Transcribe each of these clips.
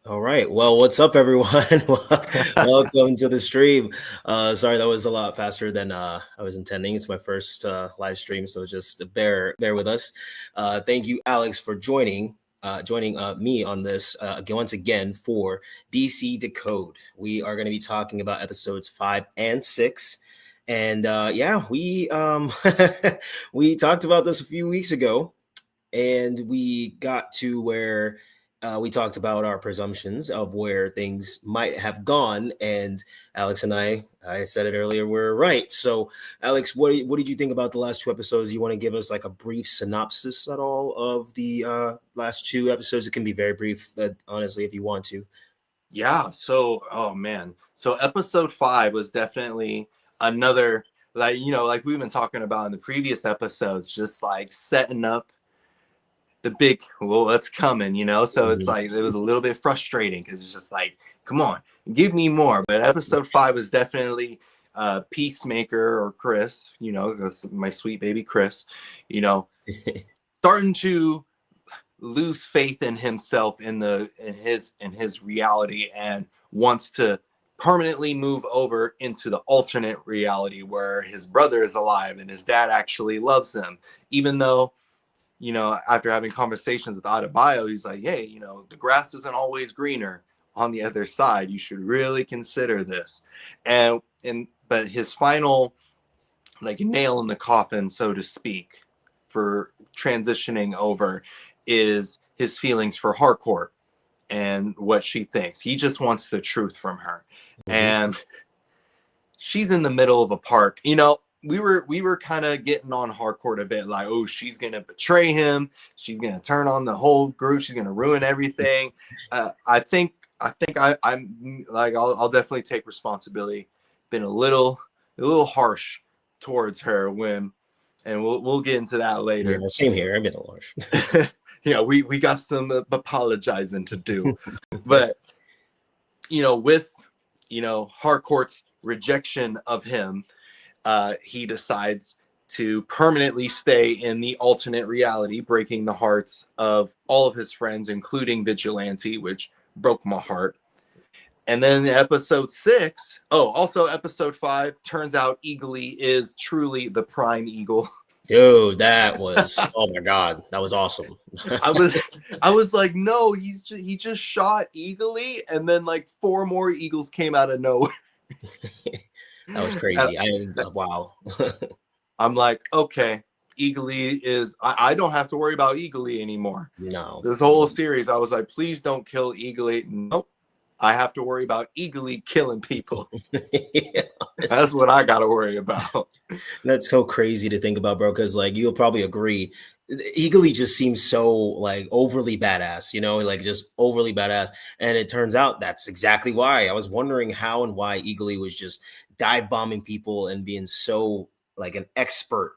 All right. Well, what's up, everyone? Welcome to the stream. Sorry, that was a lot faster than I was intending. It's my first live stream, so just bear with us. Thank you, Alex, for joining me on this once again for DC Decode. We are going to be talking about episodes 5 and 6. And yeah, we we talked about this a few weeks ago, and we got to where we talked about our presumptions of where things might have gone, and Alex and I said it earlier, we're right. So, Alex, what did you think about the last two episodes? You want to give us like a brief synopsis at all of the last two episodes? It can be very brief, honestly, if you want to. Yeah. Oh man. So episode 5 was definitely another, like we've been talking about in the previous episodes, just like setting up the big, well, that's coming. So it's like, it was a little bit frustrating because it's just like, come on, give me more. But episode 5 was definitely Peacemaker, or Chris, my sweet baby Chris, starting to lose faith in himself, in his reality, and wants to permanently move over into the alternate reality where his brother is alive and his dad actually loves him, even though after having conversations with Adebayo, he's like, hey, the grass isn't always greener on the other side. You should really consider this. But his final like nail in the coffin, so to speak, for transitioning over is his feelings for Harcourt and what she thinks. He just wants the truth from her. And she's in the middle of a park. We were kind of getting on Harcourt a bit, like, oh, she's gonna betray him, she's gonna turn on the whole group, she's gonna ruin everything. I think I'm like, I'll definitely take responsibility. Been a little harsh towards her and we'll get into that later. Yeah, same here. I've been a little harsh. Yeah, we got some apologizing to do. But with Harcourt's rejection of him, he decides to permanently stay in the alternate reality, breaking the hearts of all of his friends, including Vigilante, which broke my heart. And then episode 6, also episode 5, turns out Eagly is truly the prime eagle. Dude, that was, oh my God, that was awesome. I was like, no, he just shot Eagly, and then like 4 more eagles came out of nowhere. That was crazy. Wow. I'm like, okay, Eagly is, I don't have to worry about Eagly anymore. No. This whole series, I was like, please don't kill Eagly. Nope. I have to worry about Eagly killing people. Yeah, that's what I got to worry about. That's so crazy to think about, bro, because like you'll probably agree, Eagly just seems so like overly badass, like just overly badass. And it turns out that's exactly why. I was wondering how and why Eagly was just dive bombing people and being so like an expert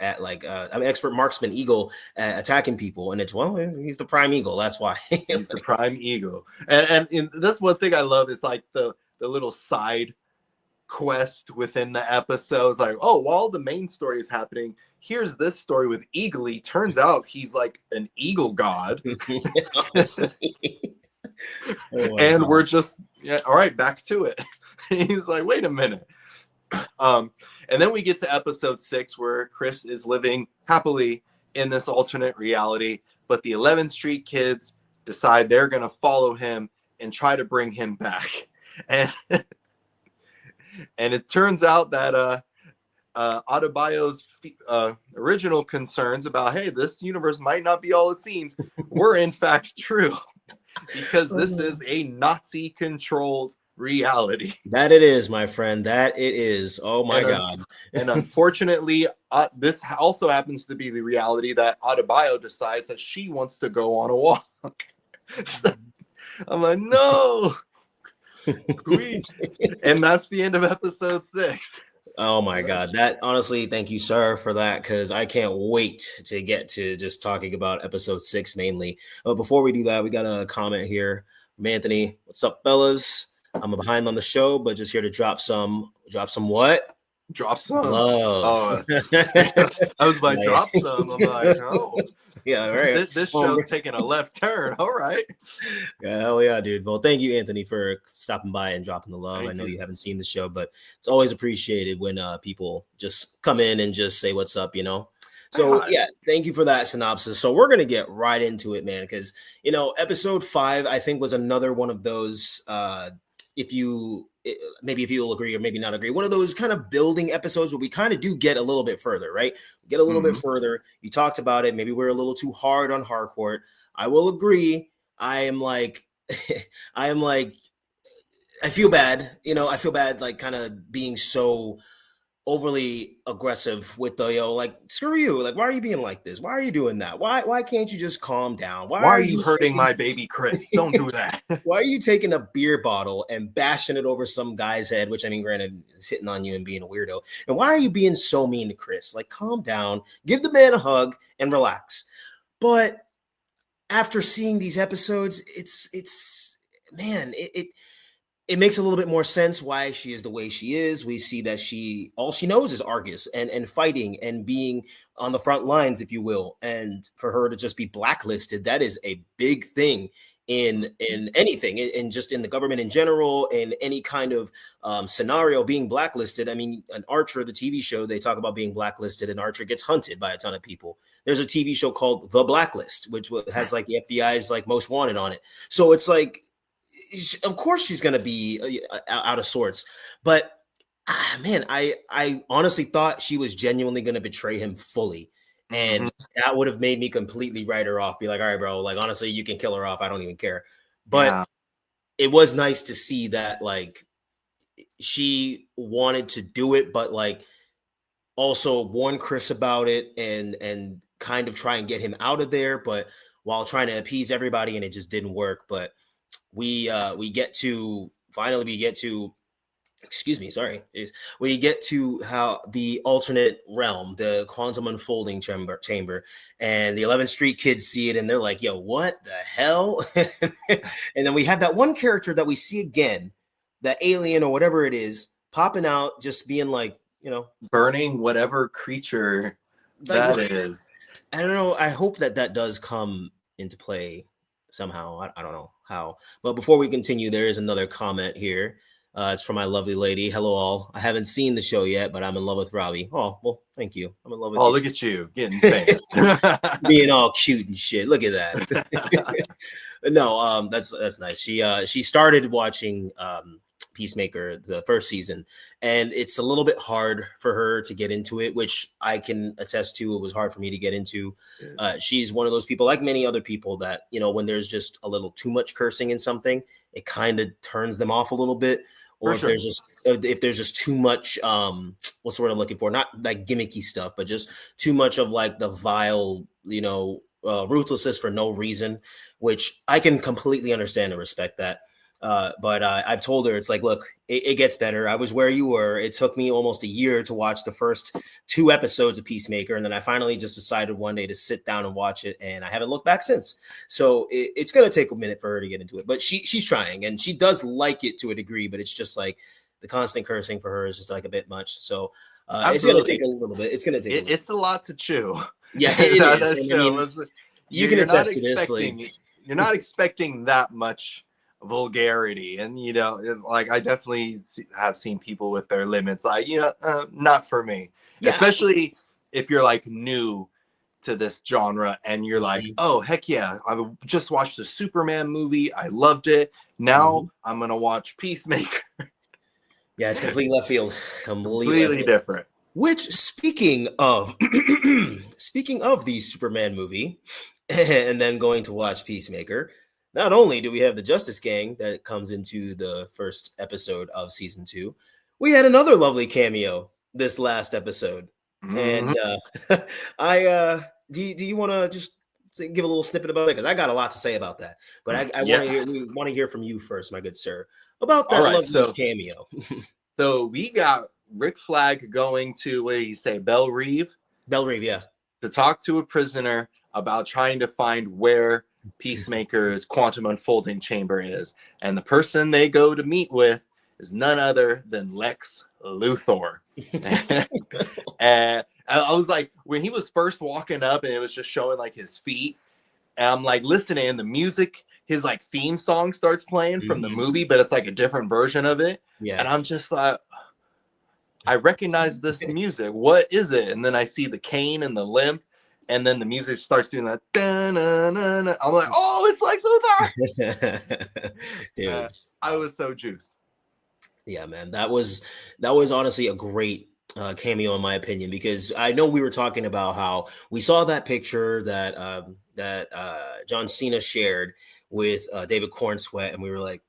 at like I'm an expert marksman eagle at attacking people, and it's, well, he's the prime eagle, that's why. He's the prime eagle. And that's one thing I love, is like the little side quest within the episodes, like, oh, while the main story is happening, here's this story with Eagly. Turns out he's like an eagle god. And God, we're just, yeah, all right, back to it. He's like, wait a minute. And then we get to episode 6, where Chris is living happily in this alternate reality, but the 11th Street kids decide they're going to follow him and try to bring him back. And it turns out that Adebayo's original concerns about, hey, this universe might not be all it seems, were in fact true, because this is a Nazi-controlled reality. That it is, my friend. That it is. Oh my God. And unfortunately, this also happens to be the reality that Adebayo decides that she wants to go on a walk. So I'm like, no. And that's the end of episode 6. Oh my God. That, honestly, thank you, sir, for that, because I can't wait to get to just talking about episode 6 mainly. But before we do that, we got a comment here from Anthony. What's up, fellas? I'm behind on the show, but just here to drop some what? Drop some love. I was like, drop some. I'm like, oh. Yeah, right. This Well, show's taking a left turn. All right. yeah, hell yeah, dude. Well, thank you, Anthony, for stopping by and dropping the love. I Thank know you. you haven't seen the show, but it's always appreciated when people just come in and just say what's up, you know? So, Yeah. yeah, thank you for that synopsis. So, we're going to get right into it, man, because, episode 5, I think, was another one of those, if you maybe if you'll agree or maybe not agree, one of those kind of building episodes where we kind of do get a little bit further, right? Get a little bit Mhm. further. You talked about it. Maybe we're a little too hard on Harcourt. I will agree. I am like, I am like, I feel bad, I feel bad, like kind of being so overly aggressive with the like screw you, like why are you being like this, why are you doing that, why can't you just calm down, why Why are are you you hurting taking my baby Chris? Don't do that. why are you taking a beer bottle and bashing it over some guy's head, which I mean granted is hitting on you and being a weirdo, and why are you being so mean to Chris? Like calm down, give the man a hug and relax. But after seeing these episodes, it's man, it makes a little bit more sense why she is the way she is. We see that all she knows is Argus and fighting and being on the front lines, if you will. And for her to just be blacklisted, that is a big thing in anything, in just in the government in general, in any kind of scenario. Being blacklisted. I mean, an Archer, the TV show, they talk about being blacklisted, and Archer gets hunted by a ton of people. There's a TV show called The Blacklist, which has like the FBI's like most wanted on it. So it's like, of course she's going to be out of sorts, but man, I honestly thought she was genuinely going to betray him fully, Mhm. and that would have made me completely write her off, be like, all right bro, like honestly you can kill her off, I don't even care. But Yeah. it was nice to see that like she wanted to do it, but like also warn Chris about it and kind of try and get him out of there, but while trying to appease everybody, and it just didn't work. But we get to finally we get to excuse me, sorry, we get to how the alternate realm, the quantum unfolding chamber, and the 11th Street kids see it and they're like, yo, what the hell? And then we have that one character that we see again, that alien or whatever it is, popping out, just being like, Burning whatever creature like that is. I don't know. I hope that that does come into play somehow. I don't know how. But before we continue, there is another comment here. It's from my lovely lady. Hello, all. I haven't seen the show yet, but I'm in love with Robbie. Oh, well, thank you. I'm in love with Oh, you look too. at you getting famous. Being all cute and shit. Look at that. No, that's nice. She started watching Peacemaker the first season, and it's a little bit hard for her to get into it, which I can attest to. It was hard for me to get into. She's one of those people, like many other people, that when there's just a little too much cursing in something, it kind of turns them off a little bit. For Or sure. if there's just too much what's the word I'm looking for? Not like gimmicky stuff, but just too much of like the vile, ruthlessness for no reason, which I can completely understand and respect that. But I've told her, it's like, look, it gets better. I was where you were. It took me almost a year to watch the first 2 episodes of Peacemaker, and then I finally just decided one day to sit down and watch it, and I haven't looked back since. So it's going to take a minute for her to get into it, but she's trying, and she does like it to a degree. But it's just like the constant cursing for her is just like a bit much. So it's going to take Absolutely. a little bit. It's going to take a little. It's a lot to chew. Yeah, it is. That And I show mean, was, you can you're not attest to this, like. expecting you're not expecting that much vulgarity, and like I definitely have seen people with their limits, like not for me, Yeah. especially if you're like new to this genre and you're like, oh heck yeah, I just watched the Superman movie, I loved it, now I'm gonna watch Peacemaker. Yeah, it's completely left field. Completely different. Which, speaking of speaking of the Superman movie, and then going to watch Peacemaker, not only do we have the Justice Gang that comes into the first episode of season 2, we had another lovely cameo this last episode. Mhm. And I do you want to just give a little snippet about it, because I got a lot to say about that, but I Yeah. we want to hear from you first, my good sir, about All that right, lovely cameo. so we got Rick Flag going to, what did he say, Belle Reve, Belle Reve, yeah. to talk to a prisoner about trying to find where Peacemaker's quantum unfolding chamber is. And the person they go to meet with is none other than Lex Luthor. and I was like, when he was first walking up and it was just showing like his feet, and I'm like listening, and the music, his like theme song starts playing from the movie, but it's like a different version of it. Yeah. And I'm just like, I recognize this music. What is it? And then I see the cane and the limp, and then the music starts doing that. Da-na-na-na. I'm like, oh, it's Lex Luthor. Dude, I was so juiced. Yeah, man, that was honestly a great cameo in my opinion, because I know we were talking about how we saw that picture that John Cena shared with David Cornsweet, and we were like,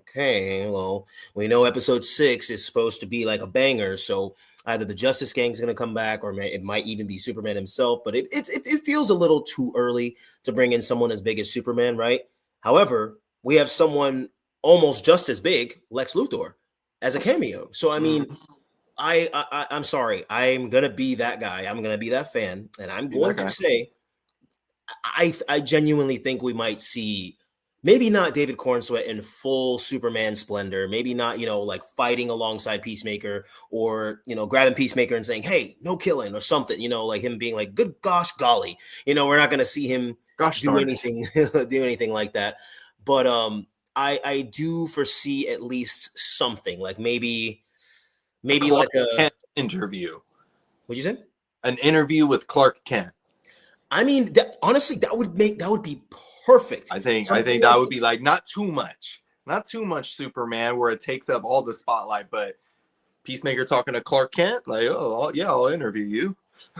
okay, well, we know episode 6 is supposed to be like a banger, so either the Justice Gang's going to come back, or it might even be Superman himself. But it feels a little too early to bring in someone as big as Superman, right? However, we have someone almost just as big, Lex Luthor, as a cameo. So I mean, I'm sorry, I'm gonna be that guy. I'm gonna be that fan, and I'm going to say, I genuinely think we might see, maybe not David Cornsweet in full Superman splendor, maybe not, like fighting alongside Peacemaker, or, grabbing Peacemaker and saying, hey, no killing or something, like him being like, good gosh golly, we're not going to see him do anything like that. But I do foresee at least something, like maybe like a interview. What'd you say? An interview with Clark Kent. I mean, honestly, that would be perfect. I think that would be like not too much Superman where it takes up all the spotlight, but Peacemaker talking to Clark Kent, like, oh yeah, I'll interview you.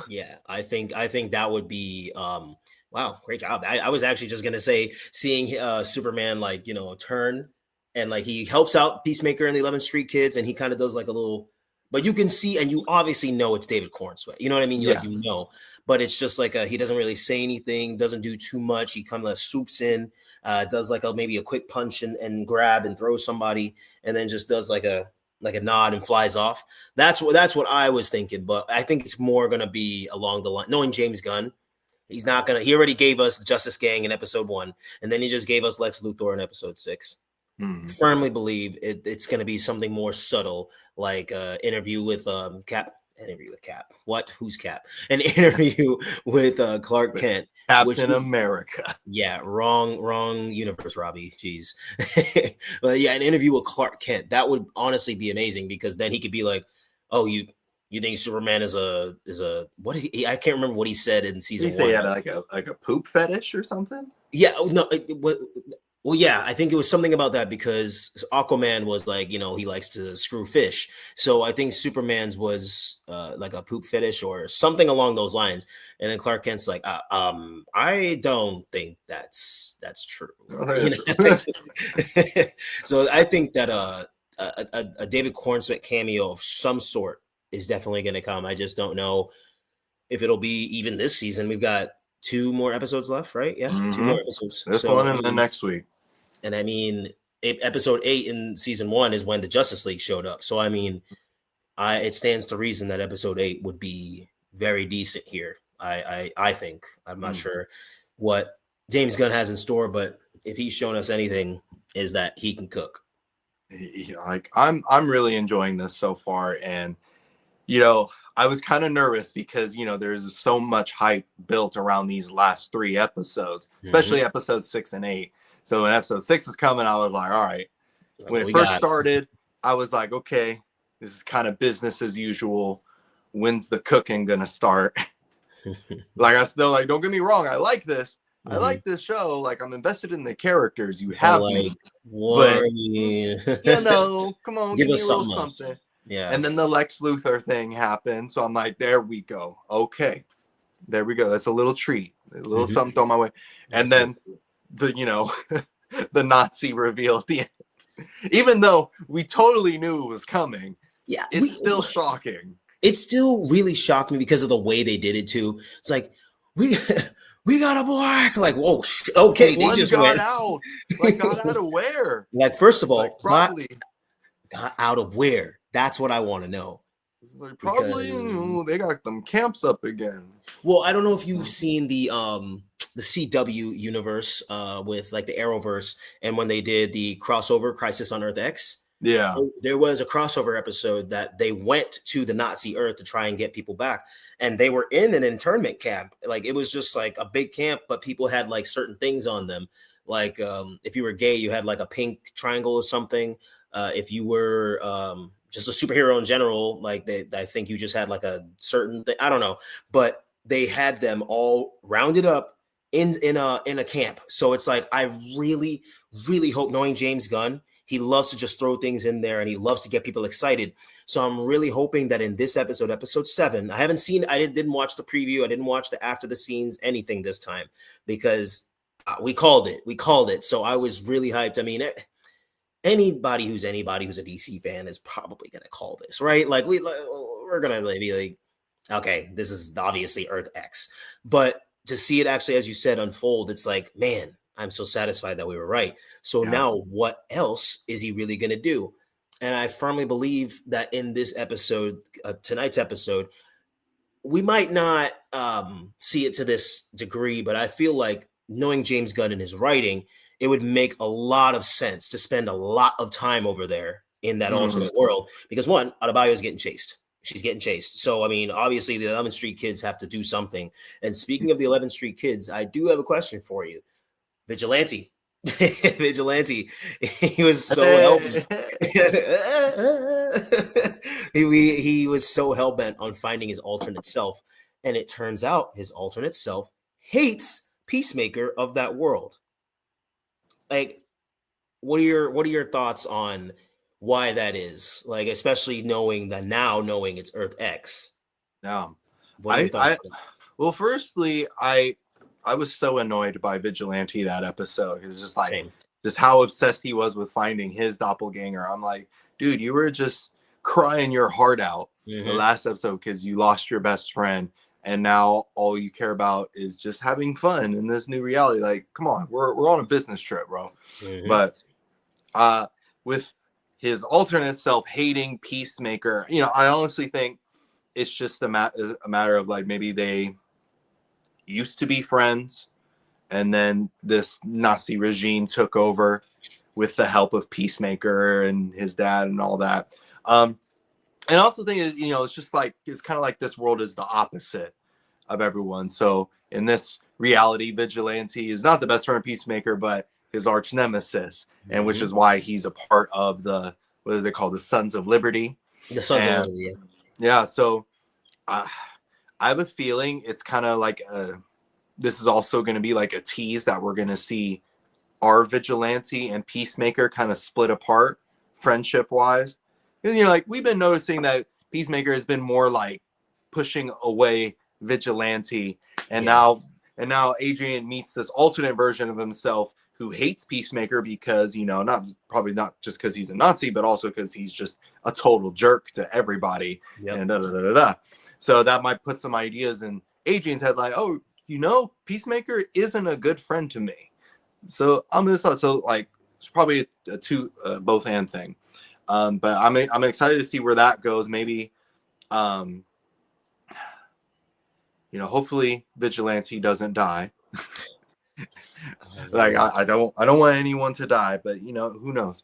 Yeah, I think that would be wow, great job. I was actually just gonna say, seeing Superman like turn, and like he helps out Peacemaker and the 11th Street Kids, and he kind of does like a little, but you can see, and you obviously know it's David Cornsweet. You know what I mean? Yeah. Like, but it's just like he doesn't really say anything, doesn't do too much. He kind of swoops in, does like maybe a quick punch and grab and throw somebody, and then just does like a nod and flies off. That's what I was thinking. But I think it's more gonna be along the line, knowing James Gunn. He already gave us the Justice Gang in episode 1, and then he just gave us Lex Luthor in episode 6. Firmly believe it's going to be something more subtle, like interview with Cap. What? Who's Cap? An interview with Clark Kent. Captain America. Yeah, wrong universe, Robbie. Jeez. But yeah, an interview with Clark Kent. That would honestly be amazing, because then he could be like, oh, you think Superman is a what? I can't remember what he said in season 1. He had like a poop fetish or something. Yeah, no. Well, yeah, I think it was something about that, because Aquaman was like, he likes to screw fish. So I think Superman's was like a poop fetish or something along those lines. And then Clark Kent's like, I don't think that's true. So I think that a David Cornsweet cameo of some sort is definitely going to come. I just don't know if it'll be even this season. We've got 2 more episodes left, right? Yeah, 2 more episodes. This one and then next week. And I mean, episode 8 in season 1 is when the Justice League showed up. So I mean, it stands to reason that episode 8 would be very decent here. I think. I'm not sure what James Gunn has in store, but if he's shown us anything, is that he can cook. Like I'm really enjoying this so far, and I was kind of nervous because there's so much hype built around these last 3 episodes, especially episodes 6 and 8. So when episode 6 was coming, I was like, all right. When it first started, I was like, okay, this is kind of business as usual. When's the cooking gonna start? Like, I still like, don't get me wrong, I like this. I like this show. Like, I'm invested in the characters. You have me. But, come on, give me a little something. Yeah. And then the Lex Luthor thing happened. So I'm like, there we go. Okay. There we go. That's a little treat. A little something thrown my way. And then the Nazi reveal at the end. Even though we totally knew it was coming. Yeah. It's still shocking. It still really shocked me because of the way they did it too. It's like, we got a black, like, whoa, okay, they just got out. Like, got out of where? Like, first of all, got out of where? That's what I want to know. Like, probably they got them camps up again. Well, I don't know if you've seen the CW universe with like the Arrowverse, and when they did the crossover Crisis on Earth X, Yeah. There was a crossover episode that they went to the Nazi Earth to try and get people back, and they were in an internment camp. Like it was just like a big camp, but people had like certain things on them. Like if you were gay, you had like a pink triangle or something. If you were just a superhero in general, like I think you just had like a certain thing. I don't know, but they had them all rounded up in a camp. So it's like I really, really hope, knowing James Gunn, he loves to just throw things in there and he loves to get people excited. So I'm really hoping that in this episode, episode 7, I haven't seen, I didn't watch the preview, I didn't watch the after the scenes, anything this time, because we called it. We called it. So I was really hyped. I mean, anybody who's a DC fan is probably gonna call this, right? Like we're gonna be like, okay, this is obviously Earth X. But to see it actually, as you said, unfold, it's like, man, I'm so satisfied that we were right. So Yeah. now what else is he really going to do? And I firmly believe that in this episode, tonight's episode, we might not see it to this degree, but I feel like, knowing James Gunn and his writing, it would make a lot of sense to spend a lot of time over there in that alternate world, because one, Adebayo is getting chased. She's getting chased. So, I mean, obviously the 11th Street kids have to do something. And speaking of the 11th Street kids, I do have a question for you. Vigilante. Vigilante. He was so he was so hell-bent on finding his alternate self. And it turns out his alternate self hates Peacemaker of that world. Like, what are your thoughts on why that is? Like, especially knowing it's Earth X. Yeah. What are your thoughts on that? Well, firstly, I was so annoyed by Vigilante that episode. It was just like, Same. just how obsessed he was with finding his doppelganger. I'm like, dude, you were just crying your heart out the last episode because you lost your best friend, and now all you care about is just having fun in this new reality. Like, come on, we're on a business trip, bro. But with his alternate self hating Peacemaker, you know, I honestly think it's just a matter of like, maybe they used to be friends, and then this Nazi regime took over with the help of Peacemaker and his dad and all that. And I also think, you know, it's just like, it's kind of like this world is the opposite of everyone. So in this reality, Vigilante is not the best friend of Peacemaker, but his arch nemesis, and which is why he's a part of the, what do they call, the Sons of Liberty? The Sons of Liberty. Yeah. So I have a feeling it's kind of like this is also going to be like a tease that we're going to see our Vigilante and Peacemaker kind of split apart friendship wise. Because, you know, like, we've been noticing that Peacemaker has been more like pushing away Vigilante, and now Adrian meets this alternate version of himself who hates Peacemaker because, you know, probably not just because he's a Nazi, but also because he's just a total jerk to everybody. And so that might put some ideas in Adrian's head, like, oh, you know, Peacemaker isn't a good friend to me. So I'm gonna start. So like, it's probably a two both and thing. But I'm excited to see where that goes. Maybe, you know, hopefully Vigilante doesn't die. Like, I don't want anyone to die, but, you know, who knows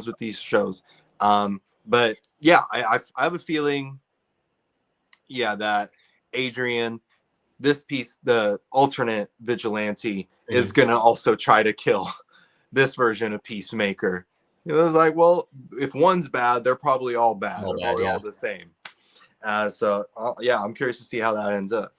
with these shows. But yeah, I have a feeling, that Adrian, this piece, the alternate Vigilante, is gonna also try to kill this version of Peacemaker. It was like, well, if one's bad, they're probably all bad. They're probably all the same. So I'm curious to see how that ends up.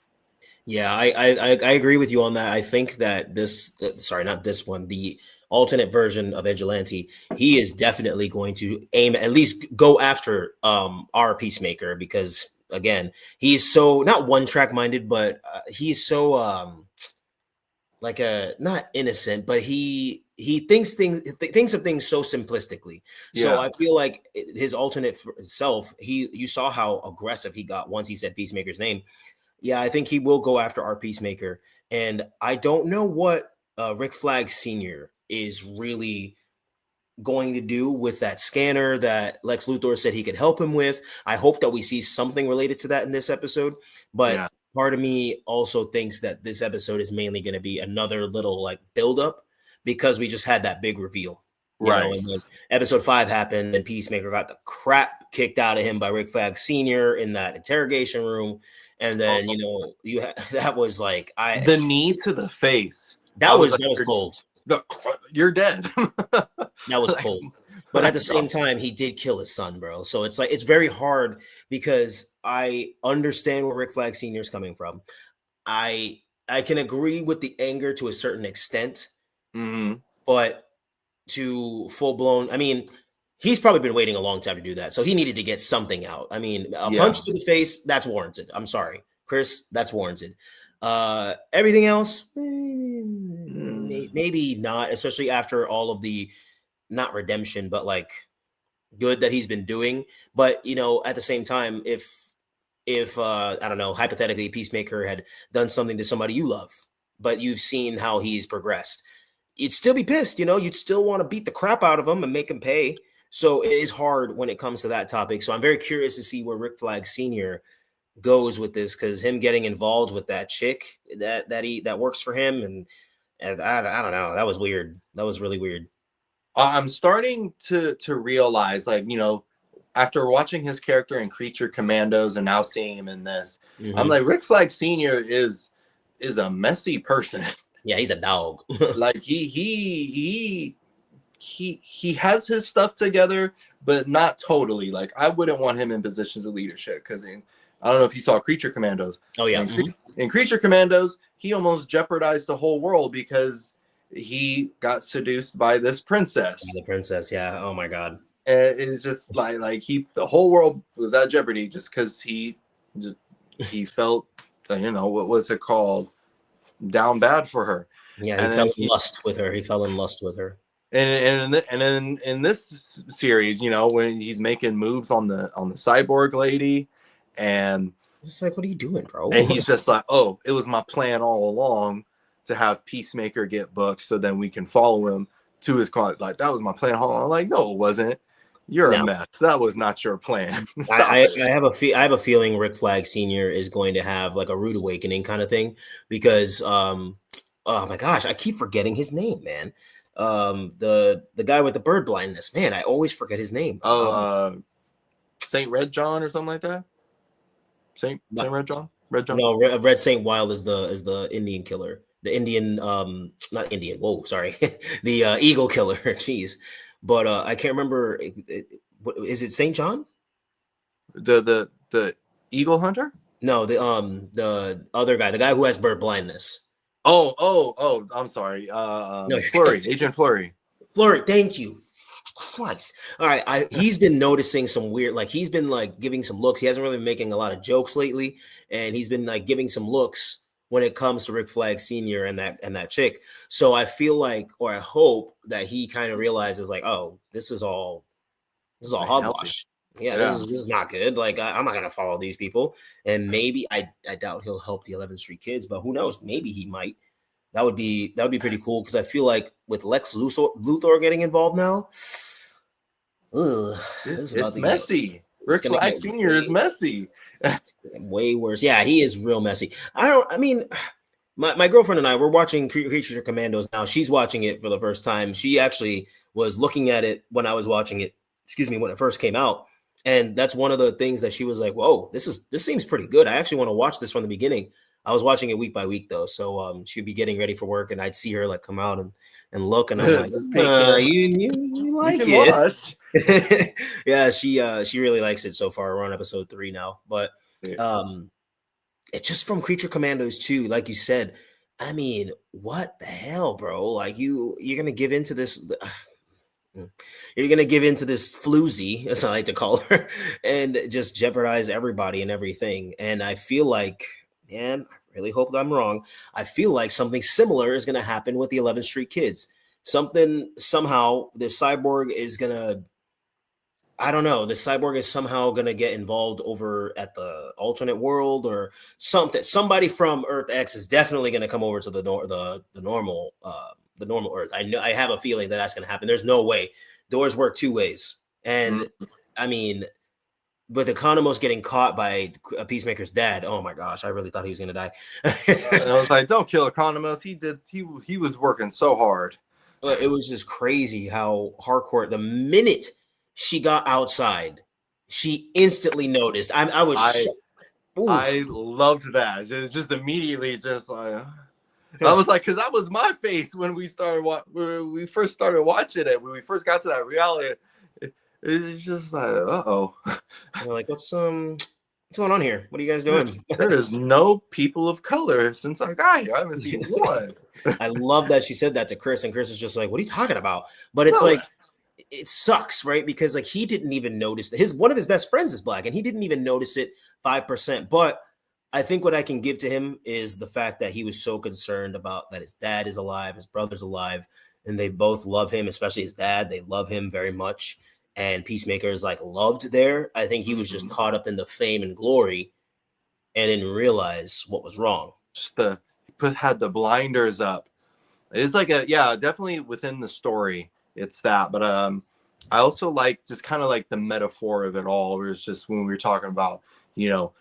Yeah, I agree with you on that. I think that not this one, the alternate version of Vigilante, he is definitely going to aim, at least go after our Peacemaker, because again, he's so not one track minded, but he's so like not innocent, but he thinks of things so simplistically. So I feel like his alternate self, you saw how aggressive he got once he said Peacemaker's name. Yeah, I think he will go after our Peacemaker. And I don't know what Rick Flag Sr. is really going to do with that scanner that Lex Luthor said he could help him with. I hope that we see something related to that in this episode. But part of me also thinks that this episode is mainly going to be another little like build up, because we just had that big reveal. You know, Right. and then episode 5 happened, and Peacemaker got the crap kicked out of him by Rick Flag Sr. in that interrogation room. And then, you know, that was like The knee to the face. I that was was like, that was cold. You're dead. That was cold. But at the same time, he did kill his son, bro. So it's like it's very hard because I understand where Rick Flag Sr. is coming from. I can agree with the anger to a certain extent, Hmm. but to full blown, I mean, he's probably been waiting a long time to do that. So he needed to get something out. I mean, a Yeah. punch to the face, that's warranted. I'm sorry, Chris, that's warranted. Everything else, maybe not, especially after all of the not redemption, but like good that he's been doing. But you know, at the same time, if I don't know, hypothetically, Peacemaker had done something to somebody you love, but you've seen how he's progressed, you'd still be pissed. You know, you'd still want to beat the crap out of him and make him pay. So it is hard when it comes to that topic. So I'm very curious to see where Rick Flag Sr. goes with this, because him getting involved with that chick that works for him, and I don't know, that was weird. That was really weird. I'm starting to realize, like, you know, after watching his character in Creature Commandos and now seeing him in this, I'm like, Rick Flag Sr. is a messy person. Yeah, he's a dog. Like he has his stuff together, but not totally. Like, I wouldn't want him in positions of leadership, because I don't know if you saw Creature Commandos. Oh yeah. In Creature Commandos, he almost jeopardized the whole world because he got seduced by this princess. The princess, yeah. Oh my god. And it's just like the whole world was at jeopardy just because he felt, you know, what was it called, down bad for her. Yeah, he fell in lust with her. He fell in lust with her. And then in this series, you know, when he's making moves on the cyborg lady, and it's like, what are you doing, bro? And he's just like, oh, it was my plan all along to have Peacemaker get booked so then we can follow him to his car. Like, that was my plan all along. I'm like, no, it wasn't. You're a mess. That was not your plan. I have a feeling Rick Flag Sr. is going to have like a rude awakening kind of thing, because oh my gosh, I keep forgetting his name, man. The guy with the bird blindness, man, I always forget his name. Saint Red John or something like that. Saint Red John. No, Red Saint Wild is the Indian killer. The Indian, not Indian. Whoa, sorry, the eagle killer. Jeez, but I can't remember. Is it Saint John? The eagle hunter? No, the other guy, the guy who has bird blindness. Oh, I'm sorry. No, Flurry, Agent Flurry. Flurry, thank you. Christ. All right, he's been noticing some weird, like he's been like giving some looks. He hasn't really been making a lot of jokes lately, and he's been like giving some looks when it comes to Rick Flag Sr. and that chick. So I feel like, or I hope that he kind of realizes, like, oh, this is all hogwash. Yeah, this is not good. Like, I'm not gonna follow these people. And maybe I doubt he'll help the 11th Street Kids, but who knows? Maybe he might. That would be pretty cool, because I feel like with Lex Luthor getting involved now, it's messy. Rick Flag Sr. is messy. Way worse. Yeah, he is real messy. I mean, my girlfriend and I, we're watching Creature Commandos now. She's watching it for the first time. She actually was looking at it when I was watching it, when it first came out. And that's one of the things that she was like, whoa, this seems pretty good. I actually want to watch this from the beginning. I was watching it week by week though. So she'd be getting ready for work, and I'd see her like come out and look, and I'm like, you like it. Yeah, she really likes it so far. We're on episode 3 now. But it's just from Creature Commandos 2, like you said. I mean, what the hell, bro? Like you're gonna give into this. You're gonna give into this floozy, as I like to call her, and just jeopardize everybody and everything. And I feel like, man, I really hope that I'm wrong. I feel like something similar is gonna happen with the 11th Street Kids. Somehow, this cyborg is gonna. I don't know. The cyborg is somehow gonna get involved over at the alternate world or something. Somebody from Earth X is definitely gonna come over to the normal. The normal Earth. I have a feeling that that's going to happen. There's no way. Doors work 2 ways. And I mean, with Economos getting caught by Peacemaker's dad, oh my gosh, I really thought he was going to die. And I was like, don't kill Economos. He was working so hard. It was just crazy how Harcourt, the minute she got outside, she instantly noticed. I was I shocked. Oof. I loved that. Just immediately, just like I was like, because that was my face when we started when we first started watching it. When we first got to that reality, it was just like, uh-oh. They're like, what's going on here? What are you guys doing? There is no people of color since I got here. I haven't seen one. I love that she said that to Chris, and Chris is just like, "What are you talking about?" But it's No. like, it sucks, right? Because like he didn't even notice that his one of his best friends is black, and he didn't even notice it 5%. But I think what I can give to him is the fact that he was so concerned about that his dad is alive, his brother's alive, and they both love him, especially his dad. They love him very much, and Peacemaker is like loved there. I think he was just caught up in the fame and glory and didn't realize what was wrong. Just had the blinders up. It's like definitely within the story, it's that. But I also like just kind of like the metaphor of it all, where it's just when we were talking about,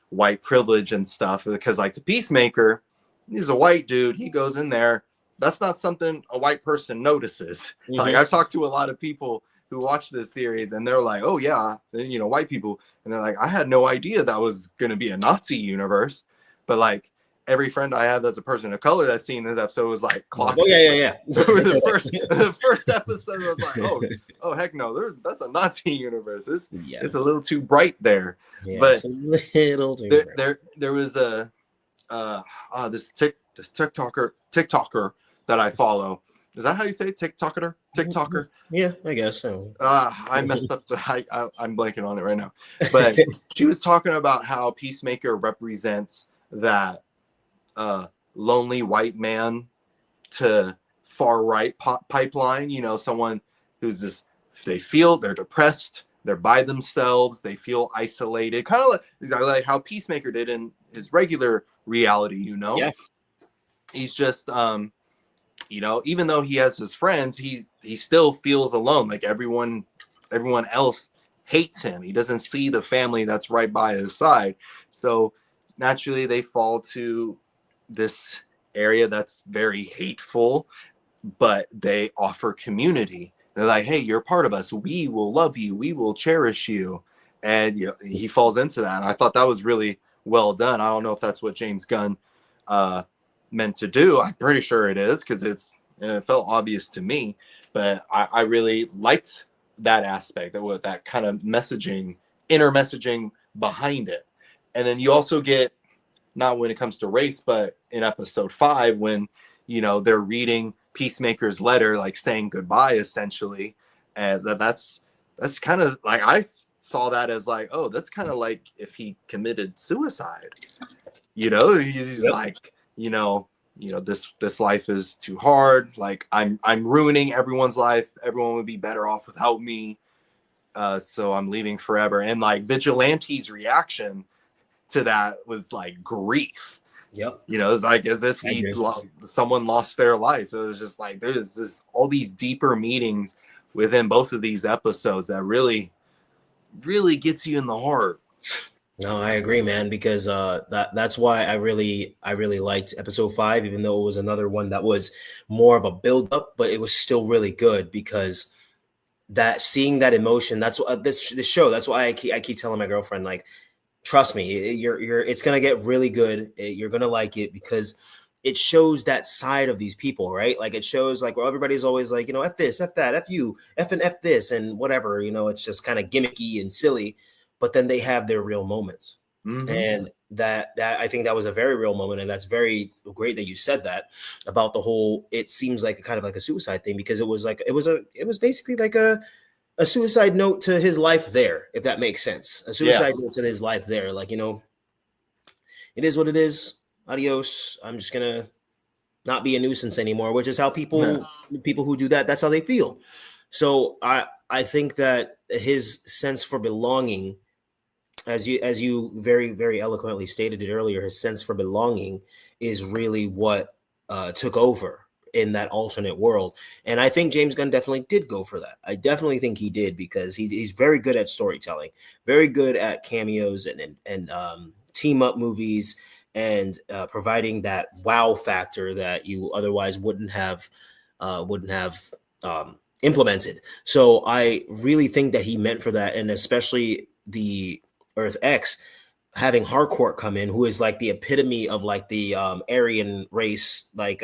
white privilege and stuff, because like the Peacemaker, he's a white dude, he goes in there, that's not something a white person notices. Like I've talked to a lot of people who watch this series and they're like, oh yeah, white people, and they're like, I had no idea that was going to be a Nazi universe. But like every friend I have that's a person of color that's seen this episode was like, clock. Oh yeah. the first episode was like, oh heck no, that's a Nazi universe. It's a little too bright there. Yeah, but it's a little too bright. There was this TikToker that I follow. Is that how you say it? TikToker? Yeah, I guess so. I messed up. I'm blanking on it right now. But she was talking about how Peacemaker represents that lonely white man to far right pipeline. Someone who's just, they're depressed, they're by themselves, they feel isolated, kind of exactly like how Peacemaker did in his regular reality. Yeah. He's just even though he has his friends, he still feels alone. Like everyone else hates him. He doesn't see the family that's right by his side. So naturally they fall to this area that's very hateful, but they offer community. They're like, hey, you're part of us. We will love you. We will cherish you. And he falls into that. And I thought that was really well done. I don't know if that's what James Gunn meant to do. I'm pretty sure it is, because it felt obvious to me. But I really liked that aspect, that kind of inner messaging behind it. And then you also get, not when it comes to race, but in episode 5, when they're reading Peacemaker's letter, like saying goodbye essentially, and that's kind of like, I saw that as like, oh, that's kind of like if he committed suicide. He's like, this life is too hard, like I'm ruining everyone's life, everyone would be better off without me, so I'm leaving forever. And like Vigilante's reaction to that was like grief. Yep. It's like as if someone lost their life. So it's just like there's all these deeper meanings within both of these episodes that really, really gets you in the heart. No, I agree, man, because that's why I really liked episode 5, even though it was another one that was more of a build up, but it was still really good, because that seeing that emotion, that's what this show, that's why I keep telling my girlfriend, like, trust me, it's gonna get really good. You're gonna like it, because it shows that side of these people, right? Like it shows, like, well, everybody's always like, F this, F that, F you, F and F this, and whatever. It's just kind of gimmicky and silly, but then they have their real moments, and that I think that was a very real moment, and that's very great that you said that about the whole. It seems like a kind of like a suicide thing, because it was basically like a suicide note to his life there, if that makes sense. A suicide note to his life there. Like, it is what it is. Adios. I'm just going to not be a nuisance anymore, which is how people who do that, that's how they feel. So I think that his sense for belonging, as you very, very eloquently stated it earlier, his sense for belonging is really what took over in that alternate world. And I think James Gunn definitely did go for that. I definitely think he did, because he's very good at storytelling, very good at cameos and team up movies, and providing that wow factor that you otherwise wouldn't have implemented. So I really think that he meant for that, and especially the Earth X having Harcourt come in, who is like the epitome of like the Aryan race, like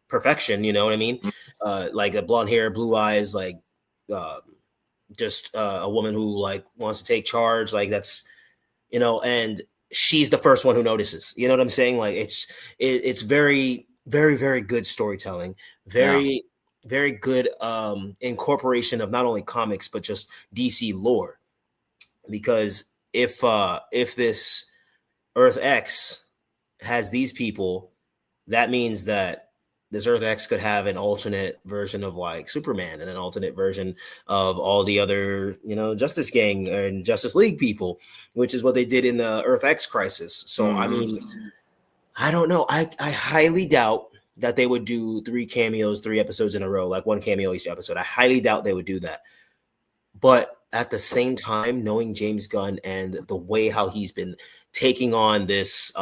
perfection. You know what I mean? Like a blonde hair, blue eyes, like uh, just a woman who like wants to take charge. Like that's and she's the first one who notices. You know what I'm saying? Like it's very very very good storytelling, Yeah. very very good incorporation of not only comics but just DC lore. Because if this Earth X has these people, that means that this Earth X could have an alternate version of like Superman and an alternate version of all the other, Justice Gang and Justice League people, which is what they did in the Earth X crisis. So, I Mm-hmm. mean, I don't know. I highly doubt that they would do 3 cameos, 3 episodes in a row, like 1 cameo each episode. I highly doubt they would do that. But at the same time, knowing James Gunn and the way how he's been taking on this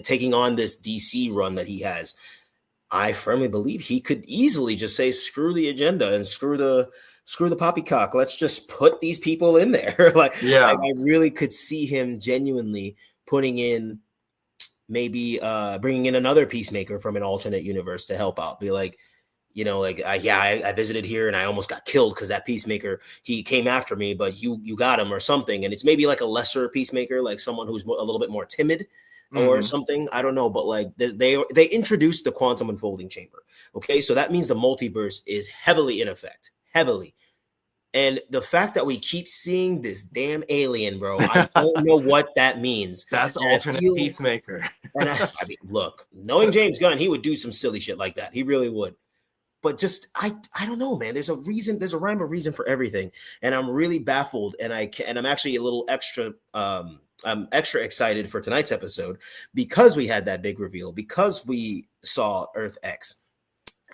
taking on this DC run that he has, I firmly believe he could easily just say screw the agenda and screw the poppycock. Let's just put these people in there. like Yeah. I really could see him genuinely putting in maybe bringing in another Peacemaker from an alternate universe to help out. Be like, I visited here and I almost got killed because that Peacemaker, he came after me, but you got him or something. And it's maybe like a lesser Peacemaker, like someone who's a little bit more timid or Mm-hmm. something. I don't know, but like they introduced the quantum unfolding chamber. Okay, so that means the multiverse is heavily in effect, heavily. And the fact that we keep seeing this damn alien, bro, I don't know what that means. That's And I alternate feel, Peacemaker. I mean, look, knowing James Gunn, he would do some silly shit like that. He really would. But just I don't know, man. There's a reason. There's a rhyme or reason for everything, and I'm really baffled. And I'm actually a little extra. I'm extra excited for tonight's episode because we had that big reveal, because we saw Earth X.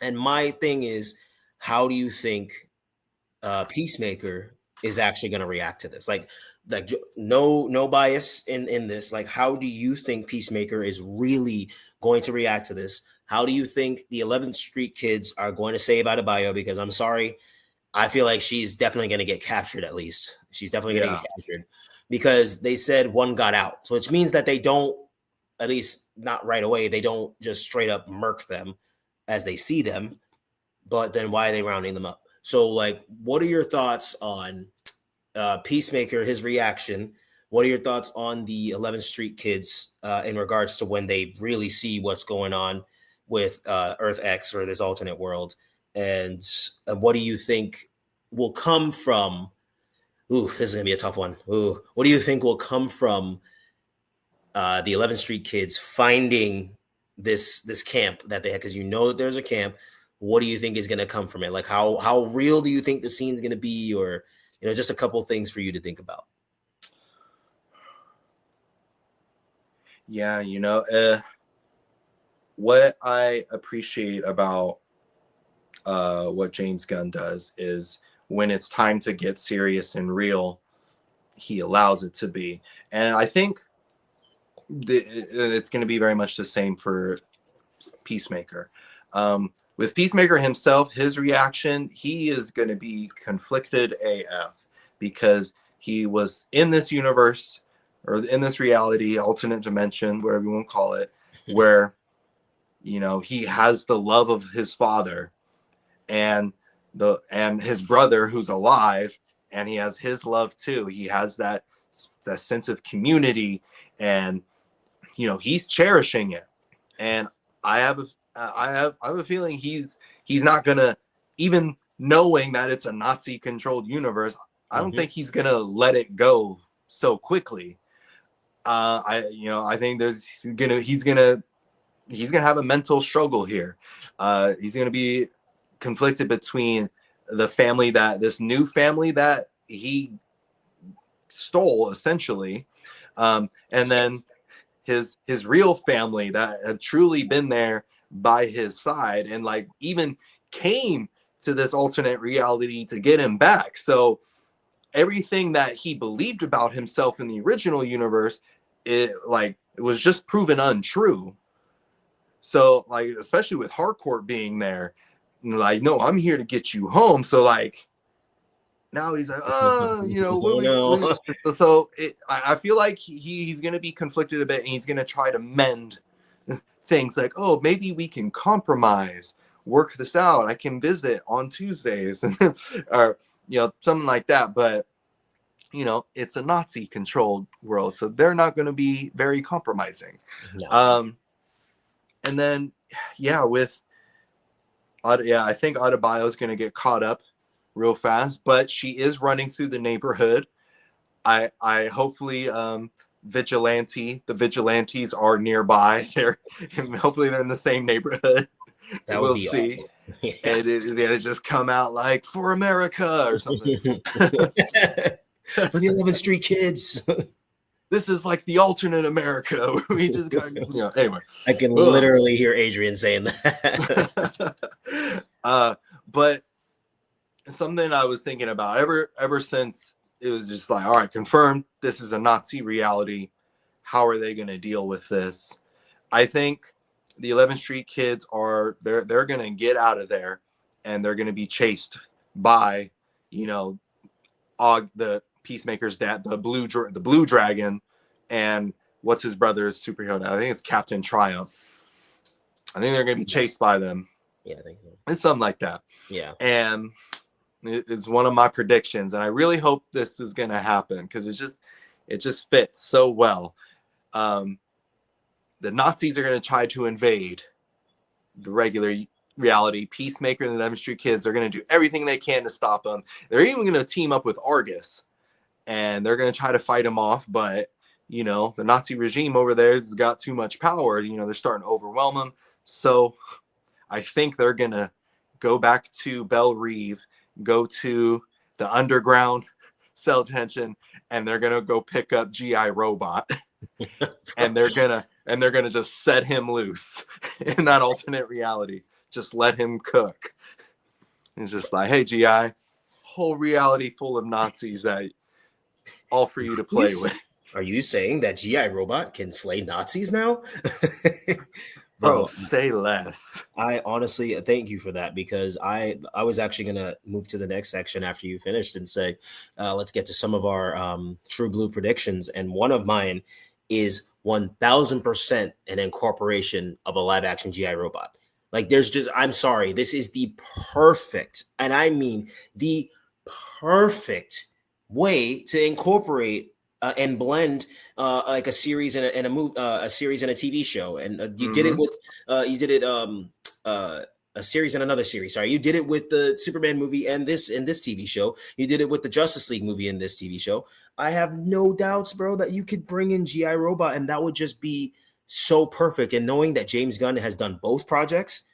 And my thing is, how do you think Peacemaker is actually going to react to this? Like no bias in this. Like, how do you think Peacemaker is really going to react to this? How do you think the 11th Street kids are going to save Adebayo? Because I'm sorry, I feel like she's definitely going to get captured. At least she's definitely going to Yeah. get captured because they said one got out, so which means that they don't, at least not right away, they don't just straight up murk them as they see them. But then why are they rounding them up? So, like, what are your thoughts on Peacemaker, his reaction? What are your thoughts on the 11th Street kids in regards to when they really see what's going on with Earth X or this alternate world? And what do you think will come from? Ooh, this is gonna be a tough one. Ooh, what do you think will come from the 11th Street kids finding this camp that they had? Because that there's a camp. What do you think is going to come from it? Like how real do you think the scene's going to be, or just a couple of things for you to think about? Yeah, what I appreciate about what James Gunn does is when it's time to get serious and real, he allows it to be. And I think it's going to be very much the same for Peacemaker. With Peacemaker himself, his reaction, he is going to be conflicted AF because he was in this universe or in this reality, alternate dimension, whatever you want to call it, where, he has the love of his father and his brother who's alive, and he has his love too. He has that sense of community, and he's cherishing it. And I have a feeling he's not gonna, even knowing that it's a Nazi controlled universe, I don't think he's gonna let it go so quickly. I think he's gonna have a mental struggle here. He's gonna be conflicted between this new family that he stole essentially, and then his real family that have truly been there by his side and like even came to this alternate reality to get him back. So everything that he believed about himself in the original universe, it was just proven untrue. So like, especially with Harcourt being there, like, no, I'm here to get you home. So like now he's like, oh, you know, Oh no. so I feel like he's gonna be conflicted a bit, and he's gonna try to mend things like, oh, maybe we can compromise, work this out. I can visit on Tuesdays, or you know, something like that. But you know, it's a Nazi controlled world, so they're not going to be very compromising. No. And then, yeah, I think Adebayo is going to get caught up real fast, but she is running through the neighborhood. I hopefully the vigilantes are nearby. Hopefully they're in the same neighborhood. That would We'll be see. awesome. Yeah. And they just come out like, for America or something. For the 11th Street kids. This is like the alternate America. We just got, you know, anyway. I can literally hear Adrian saying that. But something I was thinking about ever since it was just like, all right, confirmed this is a Nazi reality. How are they going to deal with this? I think the 11th Street kids they're going to get out of there, and they're going to be chased by, you know, the Peacemaker's dad, the blue dragon, and what's his brother's superhero? I think it's Captain Triumph. I think they're going to be chased by them. Yeah, I think so. It's something like that. Yeah. And it's one of my predictions, and I really hope this is going to happen because it just fits so well. The Nazis are going to try to invade the regular reality. Peacemaker and the 11th Street kids are going to do everything they can to stop them. They're even going to team up with Argus, and they're going to try to fight him off. But, you know, the Nazi regime over there has got too much power. You know, they're starting to overwhelm them. So I think they're going to go back to Belle Reve, go to the underground cell detention, and they're going to go pick up G.I. Robot. and they're gonna just set him loose in that alternate reality. Just let him cook. It's just like, hey, GI, whole reality full of Nazis that all for you to play with. Are you saying that GI Robot can slay Nazis now? Bro, say less. I honestly thank you for that, because I was actually gonna move to the next section after you finished and say, let's get to some of our True Blue predictions, and one of mine is 1000% an incorporation of a live action GI Robot. Like, there's just, I'm sorry, this is the perfect, and I mean the perfect way to incorporate and blend like a series and a movie, a series and a TV show. And you did it with a series and another series. Sorry, you did it with the Superman movie and this TV show. You did it with the Justice League movie and this TV show. I have no doubts, bro, that you could bring in GI Robot, and that would just be so perfect. And knowing that James Gunn has done both projects,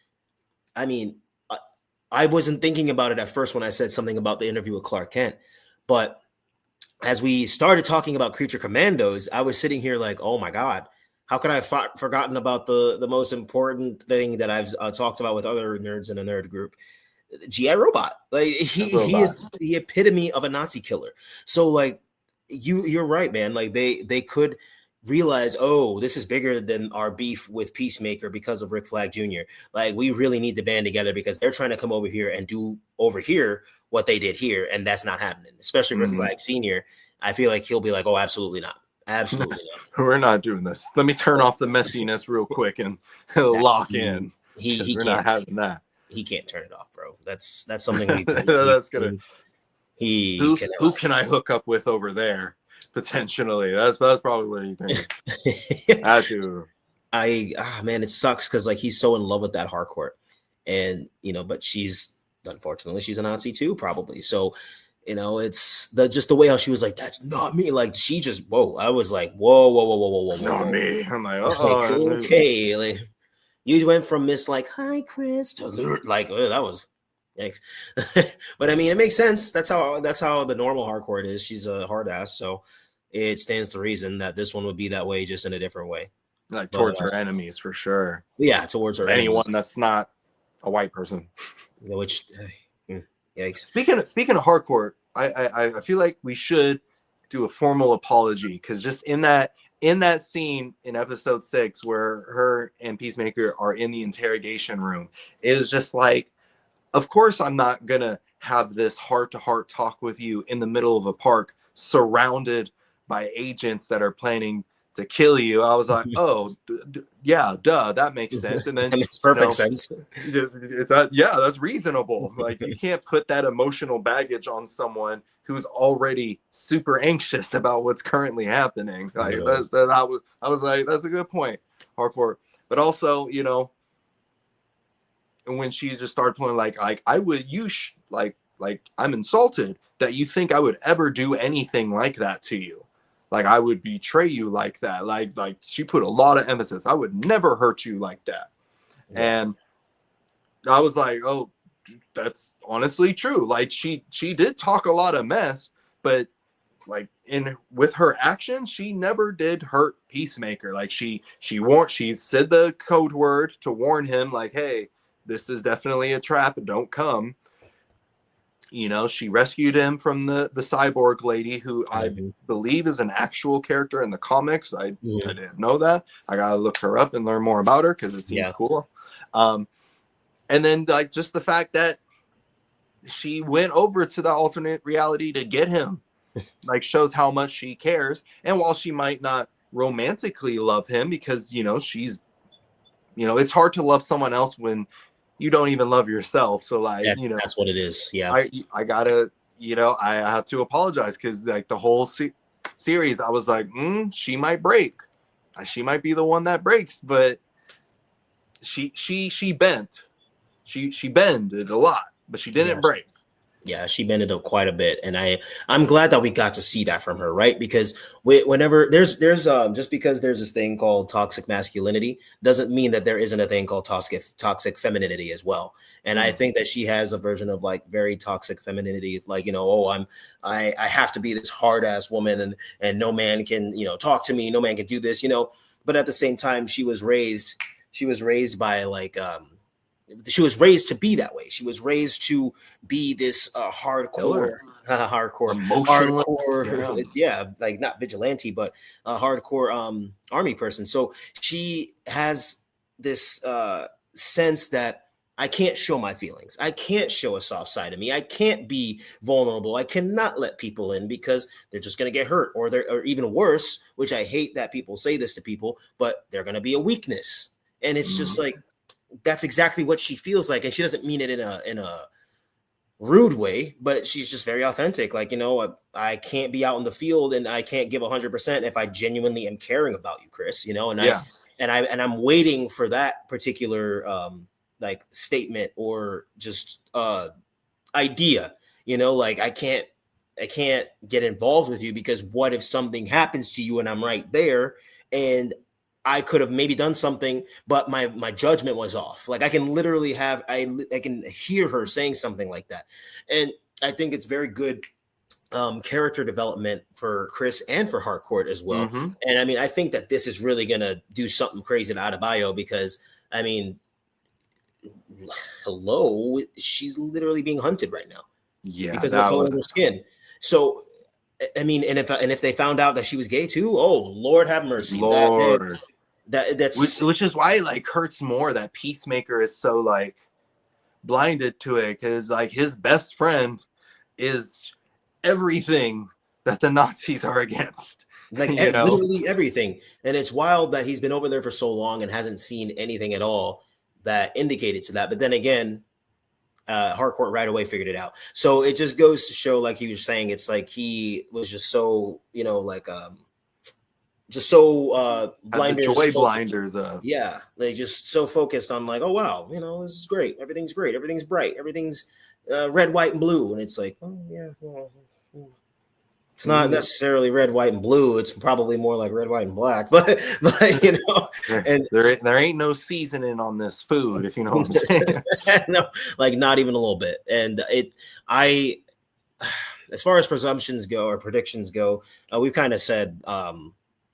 I mean, I wasn't thinking about it at first when I said something about the interview with Clark Kent, but as we started talking about Creature Commandos, I was sitting here like, oh my God, how could I have forgotten about the most important thing that I've talked about with other nerds in a nerd group? GI Robot. Like he is the epitome of a Nazi killer. So like you're right, man. Like they could realize, oh, this is bigger than our beef with Peacemaker because of Rick Flag Jr. Like, we really need to band together because they're trying to come over here and do over here what they did here, and that's not happening. Especially Rick Flag Sr. I feel like he'll be like, oh, absolutely not. Absolutely not. We're not doing this. Let me turn off the messiness real quick and lock in. We're not having that. He can't turn it off, bro. That's something that's gonna. Who can I hook up with over there? Potentially, that's probably what you think. Man, it sucks because like he's so in love with that Harcourt, and but unfortunately she's a Nazi too, probably. So, it's just the way how she was like, that's not me. Like she just, whoa. I was like, whoa. It's not me. I'm like, okay. Like you went from Miss like, hi Chris, to like, that was. Yikes. But I mean, it makes sense. That's how the normal Harcourt is. She's a hard ass, so it stands to reason that this one would be that way, just in a different way. Like towards her enemies, for sure. Yeah, towards her anyone enemies. That's not a white person. Which, yikes. Speaking of Harcourt, I feel like we should do a formal apology, because just in that scene in episode 6 where her and Peacemaker are in the interrogation room, it was just like, of course I'm not gonna have this heart-to-heart talk with you in the middle of a park surrounded by agents that are planning to kill you. I was like, oh, yeah, duh, that makes sense. And then, That makes perfect sense. Yeah, that's reasonable. Like, you can't put that emotional baggage on someone who's already super anxious about what's currently happening. Like, I was like, that's a good point, hardcore. But also, when she just started playing like I would like I'm insulted that you think I would ever do anything like that to you. Like, I would betray you like that. Like she put a lot of emphasis. I would never hurt you like that. Yeah. And I was like, oh, that's honestly true. Like, she did talk a lot of mess, but like with her actions, she never did hurt Peacemaker. Like, she said the code word to warn him, like, hey, this is definitely a trap, don't come. She rescued him from the cyborg lady, who I believe is an actual character in the comics. I didn't know that. I gotta look her up and learn more about her because it seems cool. And then, like, just the fact that she went over to the alternate reality to get him, like, shows how much she cares. And while she might not romantically love him, because she's it's hard to love someone else when you don't even love yourself. So, like, that's what it is. Yeah, I gotta, I have to apologize, because like the whole series, I was like, she might break, she might be the one that breaks, but she bent, she bended a lot, but she didn't break. Yeah, she bended up quite a bit, and I'm glad that we got to see that from her, right? Because whenever there's just because there's this thing called toxic masculinity doesn't mean that there isn't a thing called toxic femininity as well. And I think that she has a version of, like, very toxic femininity, like, I have to be this hard ass woman, and no man can talk to me, no man can do this, But at the same time, she was raised by, like, she was raised to be that way. She was raised to be this hardcore, like, not vigilante, but a hardcore army person. So she has this sense that I can't show my feelings. I can't show a soft side of me. I can't be vulnerable. I cannot let people in because they're just going to get hurt, or even worse, which I hate that people say this to people, but they're going to be a weakness. And it's just like, that's exactly what she feels like. And she doesn't mean it in a rude way, but she's just very authentic. Like, I can't be out in the field and I can't give 100% if I genuinely am caring about you, Chris, I'm waiting for that particular, like, statement or just, idea, like, I can't get involved with you because what if something happens to you and I'm right there, and I could have maybe done something, but my judgment was off. Like, I can literally I can hear her saying something like that. And I think it's very good character development for Chris and for Harcourt as well. And I mean, I think that this is really going to do something crazy to Adebayo, because, I mean, hello, she's literally being hunted right now. Yeah. Because of the color of her skin. So, I mean, and if they found out that she was gay too, oh, Lord have mercy. Lord. That's which is why it, like, hurts more that Peacemaker is so, like, blinded to it, because, like, his best friend is everything that the Nazis are against. Like, literally everything. And it's wild that he's been over there for so long and hasn't seen anything at all that indicated to that. But then again, Harcourt right away figured it out. So it just goes to show, like he was saying, it's like he was just so, just so blinders yeah, they just so focused on, like, oh wow, this is great, everything's bright, everything's red, white, and blue, and it's like, oh yeah, well, it's not necessarily red, white, and blue. It's probably more like red, white, and black. But and there ain't no seasoning on this food, if you know what I'm saying. No, like, not even a little bit. And as far as presumptions go or predictions go, we've kind of said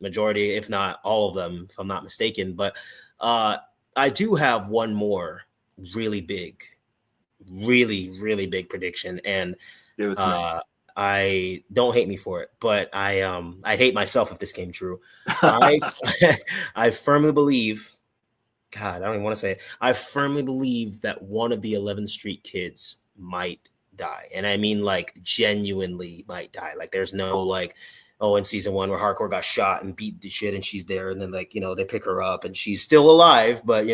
majority, if not all of them, if I'm not mistaken. But I do have one more really big prediction, and I don't hate me for it, but I'd hate myself if this came true. I firmly believe God, I don't even want to say it. I firmly believe that one of the 11th Street kids might die. And I mean, like, genuinely might die. Like, there's no, like, oh, in season one where Hardcore got shot and beat the shit and she's there. And then, like, they pick her up and she's still alive. But,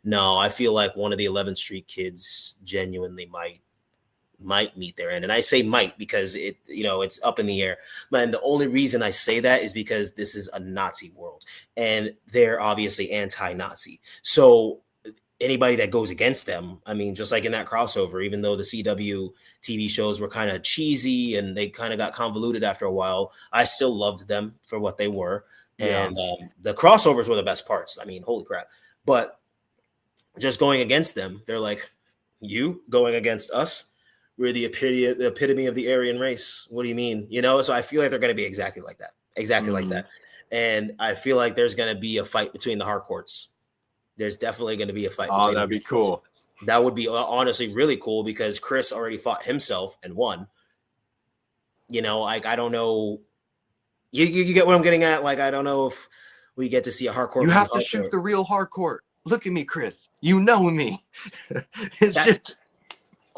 no, I feel like one of the 11th Street kids genuinely might meet their end. And I say might because it's up in the air. And the only reason I say that is because this is a Nazi world and they're obviously anti-Nazi. So anybody that goes against them, I mean, just like in that crossover, even though the CW TV shows were kind of cheesy and they kind of got convoluted after a while, I still loved them for what they were. Yeah. And the crossovers were the best parts. I mean, holy crap. But just going against them, they're like, you going against us? We're the epitome of the Aryan race. What do you mean? So I feel like they're going to be exactly like that. Like that. And I feel like there's going to be a fight between the Harcourts. There's definitely going to be a fight. Oh, that'd be cool. That would be honestly really cool because Chris already fought himself and won. Like, I don't know. You get what I'm getting at? Like, I don't know if we get to see a Harcourt. You have to shoot the real Harcourt. Look at me, Chris. You know me.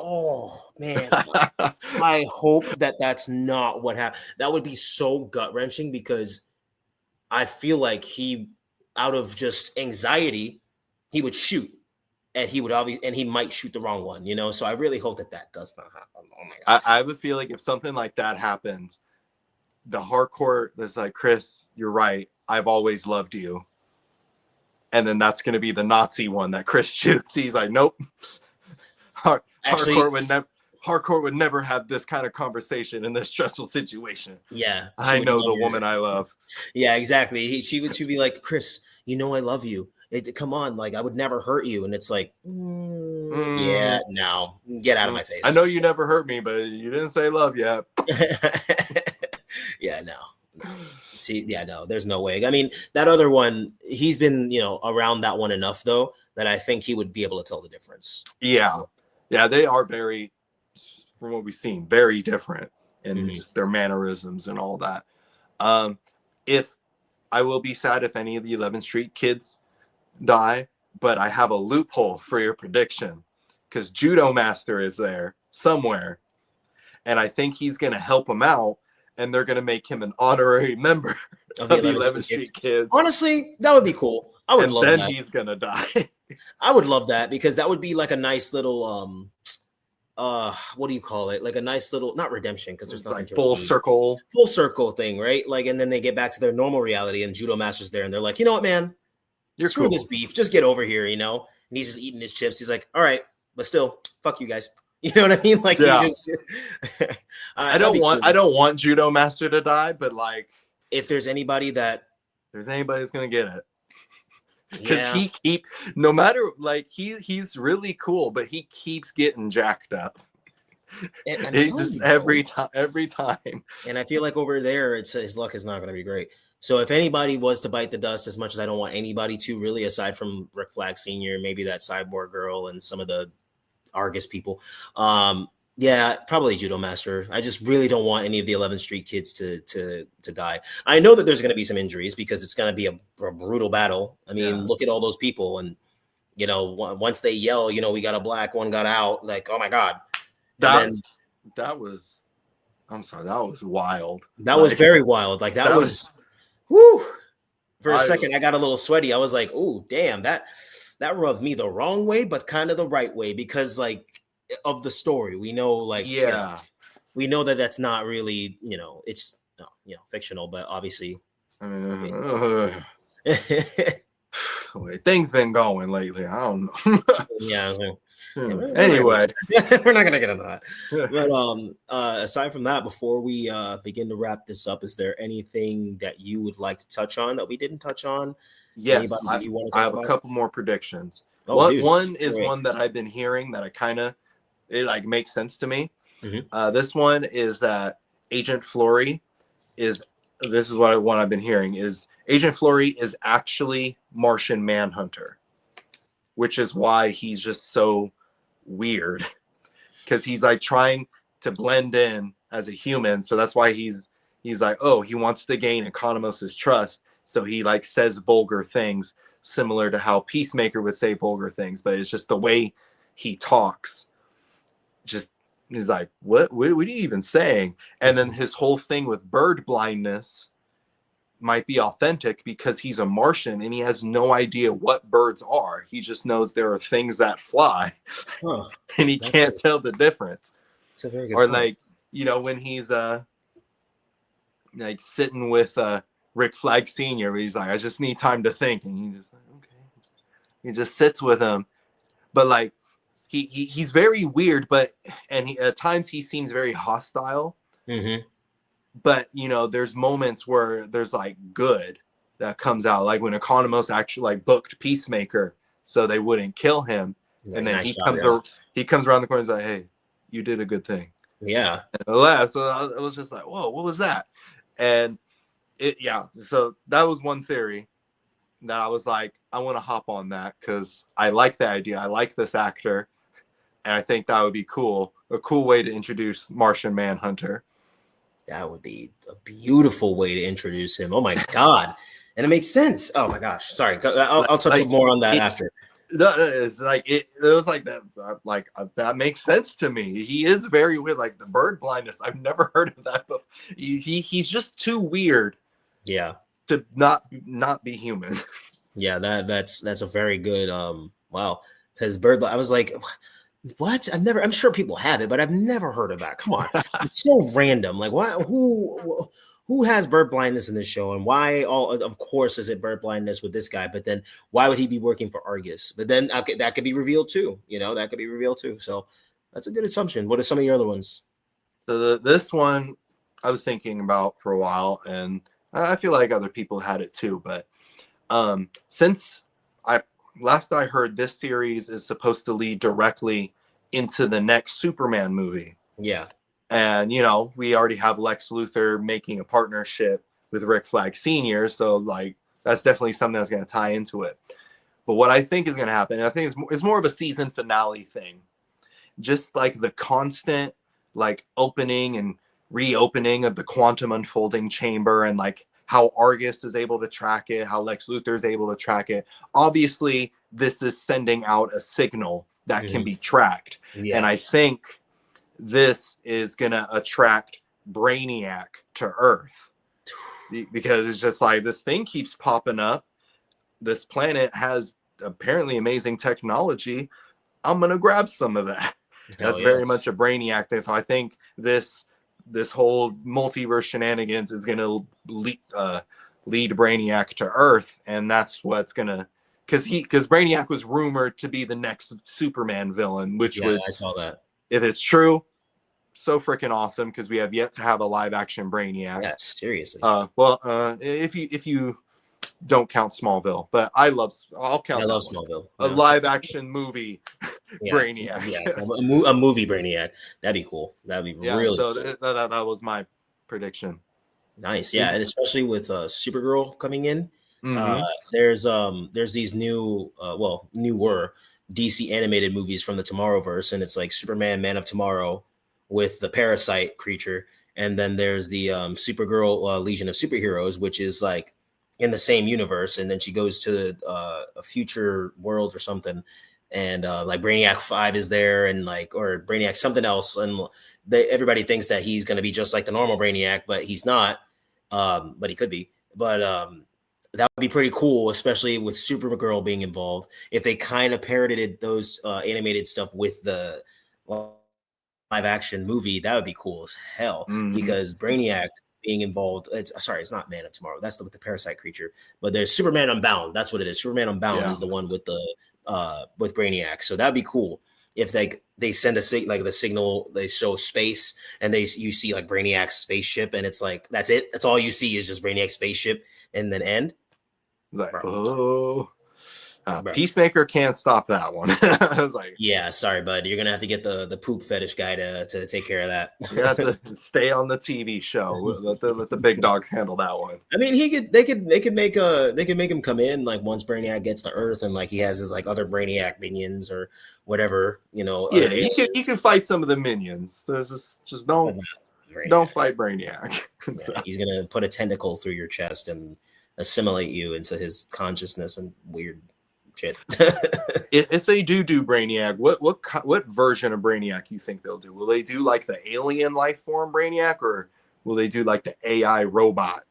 Oh, man. I hope that's not what happened. That would be so gut-wrenching because I feel like he, out of just anxiety, he would shoot. And he might shoot the wrong one, So I really hope that does not happen. Oh, my God. I would feel like if something like that happens, the Harcourt that's like, Chris, you're right. I've always loved you. And then that's going to be the Nazi one that Chris shoots. He's like, nope. Harcourt would never have this kind of conversation in this stressful situation. Yeah. I know the woman I love. Yeah, exactly. She would be like, Chris, I love you. Come on, like, I would never hurt you. And it's like, yeah, no, get out of my face. I know you never hurt me, but you didn't say love yet. Yeah, no. No, there's no way. I mean, that other one, he's been, around that one enough, though, that I think he would be able to tell the difference. Yeah. Yeah, they are very, from what we've seen, very different in just their mannerisms and all that. If I will be sad if any of the 11th Street kids die, but I have a loophole for your prediction because Judo Master is there somewhere, and I think he's going to help him out, and they're going to make him an honorary member of the 11th Street kids. Honestly, that would be cool. I would love that. And then he's going to die. I would love that because that would be like a nice little what do you call it? Like a nice little, not redemption, because there's nothing like full circle thing, right? Like, and then they get back to their normal reality and Judo Master's there and they're like, you know what, man? Screw this beef. Just get over here, And he's just eating his chips. He's like, all right, but still, fuck you guys. You know what I mean? Like, yeah. He just I don't want Judo Master to die, but like if there's anybody that's gonna get it. Because no matter, like, he's really cool, but he keeps getting jacked up. And just every time. And I feel like over there, his luck is not going to be great. So if anybody was to bite the dust, as much as I don't want anybody to, really, aside from Rick Flag Sr., maybe that Cyborg girl and some of the Argus people, yeah, probably Judo Master. I just really don't want any of the 11th Street kids to die. I know that there's going to be some injuries because it's going to be a brutal battle. I mean, Look at all those people. And, once they yell, we got a black, one got out. Like, oh, my God. That was wild. That was very wild. Like, that was whoo. For a second, I got a little sweaty. I was like, oh, damn, that rubbed me the wrong way, but kind of the right way because, like, of the story we know, like, we know that that's not really, it's fictional, but obviously things been going lately. I don't know. Anyway, we're not gonna get into that. But aside from that, before we begin to wrap this up, is there anything that you would like to touch on that we didn't touch on? Yes, I have a couple more predictions. One is one that I've been hearing that it like makes sense to me. This one is that Agent Fleury this is what I've been hearing is Agent Fleury is actually Martian Manhunter, which is why he's just so weird because he's like trying to blend in as a human. So that's why he's like, oh, he wants to gain Economos's trust. So he like says vulgar things similar to how Peacemaker would say vulgar things, but it's just the way he talks. Just he's like, what are you even saying? And then his whole thing with bird blindness might be authentic because he's a Martian and he has no idea what birds are. He just knows there are things that fly, and he can't tell the difference. That's a very good or point. like, you know, when he's like sitting with Rick Flag Sr., he's like, I just need time to think, and he just like, okay, he just sits with him. But like he's very weird, but at times he seems very hostile. Mm-hmm. But you know, there's moments where there's like good that comes out, like when Economos actually like booked Peacemaker so they wouldn't kill him, and then he comes around the corner and is like, hey, you did a good thing. Yeah. And I laughed. So I was just like, whoa, what was that? And so that was one theory that I was like, I want to hop on that because I like the idea. I like this actor, and I think that would be cool. A cool way to introduce Martian Manhunter. That would be a beautiful way to introduce him. Oh my God. And it makes sense. Oh my gosh. Sorry. I'll touch more on that after. It's like it was like that. Like that makes sense to me. He is very weird. Like the bird blindness. I've never heard of that. But he's just too weird. Yeah. To not be human. Yeah. That's a very good. Wow. Because I was like, what? I'm sure people have it, but I've never heard of that. Come on. It's so random. Like why? Who has bird blindness in this show, and why of course is it bird blindness with this guy, but then why would he be working for Argus? But then that could be revealed too, that could be revealed too. So that's a good assumption. What are some of your other ones? So this one I was thinking about for a while, and I feel like other people had it too, but since last I heard, this series is supposed to lead directly into the next Superman movie. Yeah. And, we already have Lex Luthor making a partnership with Rick Flag Sr., so, like, that's definitely something that's going to tie into it. But what I think is going to happen, I think it's more of a season finale thing. Just, like, the constant, like, opening and reopening of the quantum unfolding chamber and, like, how Argus is able to track it, how Lex Luthor is able to track it. Obviously, this is sending out a signal that can be tracked. Yeah. And I think this is going to attract Brainiac to Earth because it's just like this thing keeps popping up. This planet has apparently amazing technology. I'm going to grab some of that. That's very much a Brainiac thing. So I think this whole multiverse shenanigans is going to lead Brainiac to Earth. And that's what's going to, because Brainiac was rumored to be the next Superman villain, which I saw that. If it's true, so freaking awesome, because we have yet to have a live action Brainiac. Yeah, seriously. If you don't count Smallville, but I'll count. I love Smallville. A live action movie Brainiac. Yeah, a movie Brainiac. That'd be cool. That'd be really. So that was my prediction. Nice, yeah, and especially with Supergirl coming in. There's these newer DC animated movies from the Tomorrowverse, and it's like Superman, Man of Tomorrow, with the Parasite creature, and then there's the Supergirl Legion of Superheroes, which is like in the same universe, and then she goes to a future world or something, and like Brainiac 5 is there, and or Brainiac something else, and everybody thinks that he's going to be just like the normal Brainiac, but he's not, but he could be, but that would be pretty cool, especially with Supergirl being involved. If they kind of parroted those animated stuff with the live action movie, that would be cool as hell. Because Brainiac being involved, it's not Man of Tomorrow. That's the Parasite creature. But there's Superman Unbound. That's what it is. Superman Unbound is the one with the with Brainiac. So that'd be cool if they send the signal, they show space, and you see like Brainiac's spaceship, and it's like that's it. That's all you see is just Brainiac's spaceship, and then end. Like, Peacemaker can't stop that one. I was like, yeah, sorry, bud. You're gonna have to get the poop fetish guy to take care of that. You have to stay on the TV show. Let the big dogs handle that one. I mean, they could make him come in like once Brainiac gets to Earth, and like he has his like other Brainiac minions or whatever, Yeah, he can fight some of the minions. There's just don't fight Brainiac. Yeah, he's gonna put a tentacle through your chest, and assimilate you into his consciousness and weird shit. If they do Brainiac, what version of Brainiac you think they'll do? Will they do like the alien life form Brainiac, or will they do like the AI robot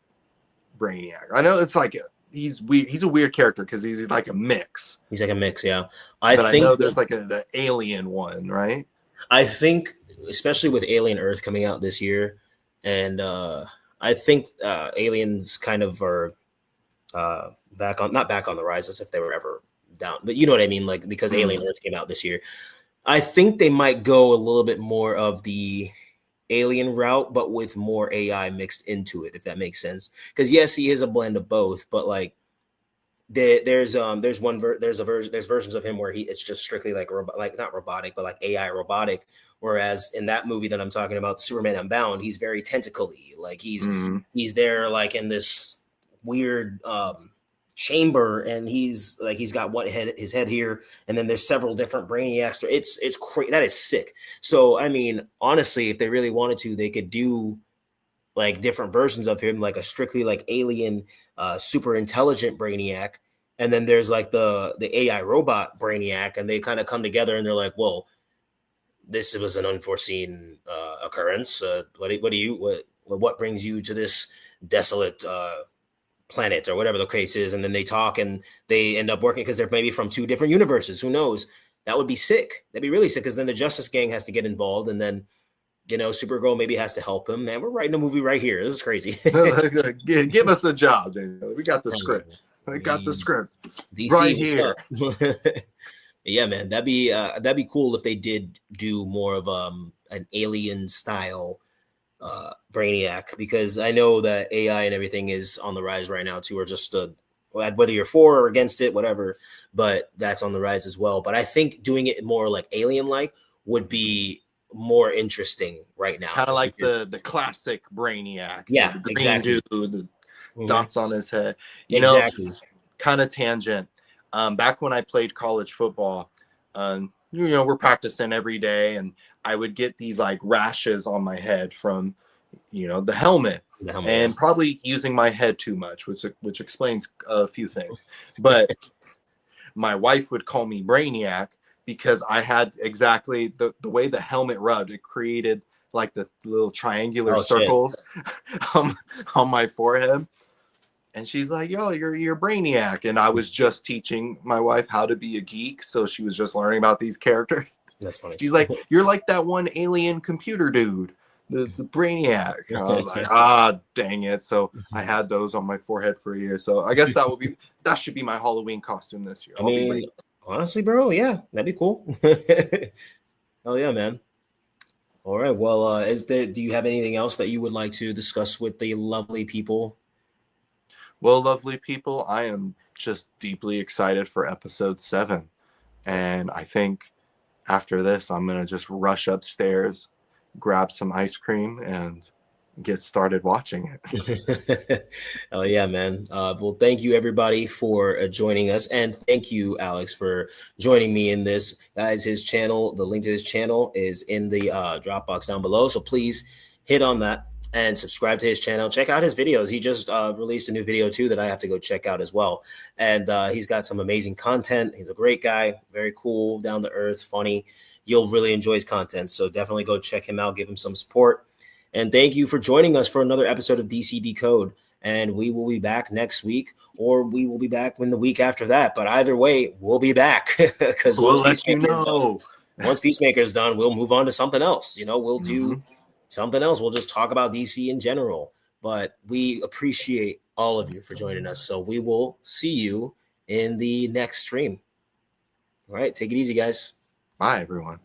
Brainiac? I know it's like he's weird. He's a weird character because he's like a mix. He's like a mix, yeah. I know there's like the alien one, right? I think, especially with Alien Earth coming out this year, and I think aliens kind of are not back on the rise as if they were ever down, but you know what I mean, like because Alien Earth came out this year. I think they might go a little bit more of the alien route, but with more AI mixed into it, if that makes sense. Because yes, he is a blend of both, but like there's versions of him where it's just strictly like not robotic, but like AI robotic. Whereas in that movie that I'm talking about, Superman Unbound, he's very tentacly, like he's there like in this weird chamber, and he's got his head here, and then there's several different brainiacs. It's crazy. That is sick. So I mean, honestly, if they really wanted to, they could do like different versions of him, like a strictly like alien super intelligent brainiac, and then there's like the AI robot brainiac, and they kind of come together and they're like, well, this was an unforeseen occurrence. What brings you to this desolate planet, or whatever the case is? And then they talk and they end up working because they're maybe from two different universes. Who knows? That would be sick. That'd be really sick, because then the Justice Gang has to get involved, and then Supergirl maybe has to help him. Man, we're writing a movie right here. This is crazy. Give us a job, Daniel. We got the script. We got the script DC right here. Yeah, man, that'd be cool if they did do more of an alien style Brainiac, because I know that AI and everything is on the rise right now too, or just whether you're for or against it, whatever, but that's on the rise as well. But I think doing it more like alien-like would be more interesting right now. Kind of like the classic Brainiac. Yeah, the green exactly. Dude, the dots on his head. Exactly. Kind of tangent. Back when I played college football, we're practicing every day, and I would get these like rashes on my head from, the helmet, and probably using my head too much, which explains a few things. But my wife would call me Brainiac because I had exactly the way the helmet rubbed. It created like the little triangular circles on my forehead. And she's like, yo, you're a Brainiac. And I was just teaching my wife how to be a geek, so she was just learning about these characters. That's funny. She's like, you're like that one alien computer dude, the Brainiac. And I was like, dang it. So I had those on my forehead for a year. So I guess that should be my Halloween costume this year. I mean, honestly, bro, yeah, that'd be cool. Hell yeah, man. All right. Well, do you have anything else that you would like to discuss with the lovely people? Well, lovely people, I am just deeply excited for episode 7. And I think after this, I'm going to just rush upstairs, grab some ice cream, and get started watching it. Oh, yeah, man. Well, thank you, everybody, for joining us. And thank you, Alex, for joining me in this. Guys, his channel, the link to his channel is in the Dropbox down below. So please hit on that and subscribe to his channel. Check out his videos. He just released a new video too that I have to go check out as well. And he's got some amazing content. He's a great guy, very cool, down to earth, funny. You'll really enjoy his content. So definitely go check him out, give him some support. And thank you for joining us for another episode of DC Decode. And we will be back next week, or we will be back in the week after that. But either way, we'll be back, because we'll let you know. Once Peacemaker is done, we'll move on to something else. We'll do something else. We'll just talk about DC in general. But we appreciate all of you for joining us. So we will see you in the next stream. All right. Take it easy, guys. Bye, everyone.